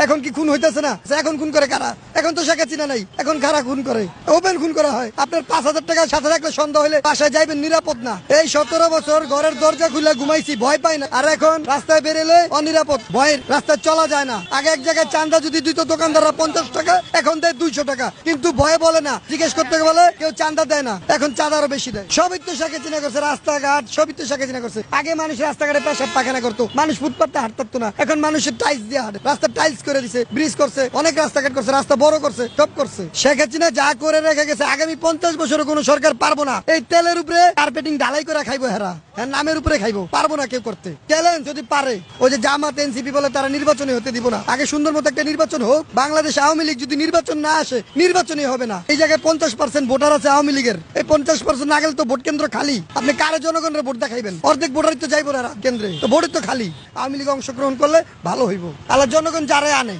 এখন কি খুন হইতেছে না? এখন খুন করে কারা? এখন তো শেখ হাসিনা নাই, এখন কারা খুন করে? ওপেন খুন করা হয়। আপনার 5,000 টাকা সাথে রাখলে সন্ধ্যা হলে বাসায় যাইবেন নিরাপদ না। এই 17 বছর ঘরের দরজা খুলে ঘুমাইছি, ভয় পাই না। আর এখন রাস্তায় বেরোলে অনিরাপদ, ভয়ের রাস্তায় চলা যায় না। আগে এক জায়গায় চান্দা যদি দিত দোকানদাররা 50 টাকা, এখন দেয় 200 টাকা, কিন্তু ভয়ে বলে না। জিজ্ঞেস করতে বলে কেউ চান্দা দেয় না, এখন চাঁদা আরো বেশি দেয়। সবই তো শেখ হাসিনা করছে, রাস্তাঘাট সবই তো শেখ হাসিনা করছে। আগে মানুষ রাস্তাঘাটে পেশাব পায়খানা করতো, মানুষ ফুটপাতে হাঁটতো না, এখন মানুষের টাইলস দিয়ে হাঁটে। রাস্তা টাইলস করে দিছে, ব্রিজ করছে, অনেক রাস্তাঘাট করছে, রাস্তা বড় করছে, সব করছে। শেখ হাসিনা যা করে রেখে গেছে, আগামী 50 বছরে কোনো সরকার পারবো না। এই তেলের উপরে কার্পেটিং ঢালাই করে খাইবো, হেরা হ্যাঁ নামের উপরে খাইবো, পারবো না কেউ করতে। চ্যালেঞ্জ যদি পারে, ওই যে জামাত এনসিপি বলে তারা নির্বাচনে হতে দিব না। আগে সুন্দর মতো একটা নির্বাচন হোক। বাংলাদেশ আওয়ামী লীগ যদি নির্বাচন না আসে, নির্বাচনই হবে না। এই জায়গায় 50% ভোটার আছে আওয়ামী লীগের, এই 50% না গেলে তো ভোট কেন্দ্র খালি। আপনি কারে জনগণের ভোট দেখাইবেন? অর্ধেক ভোটারই তো যাইবো না কেন্দ্রে, তো ভোটই তো খালি। আওয়ামী লীগ অংশগ্রহণ করলে ভালো হইব। আল্লাহ জনগণ যারে আনে।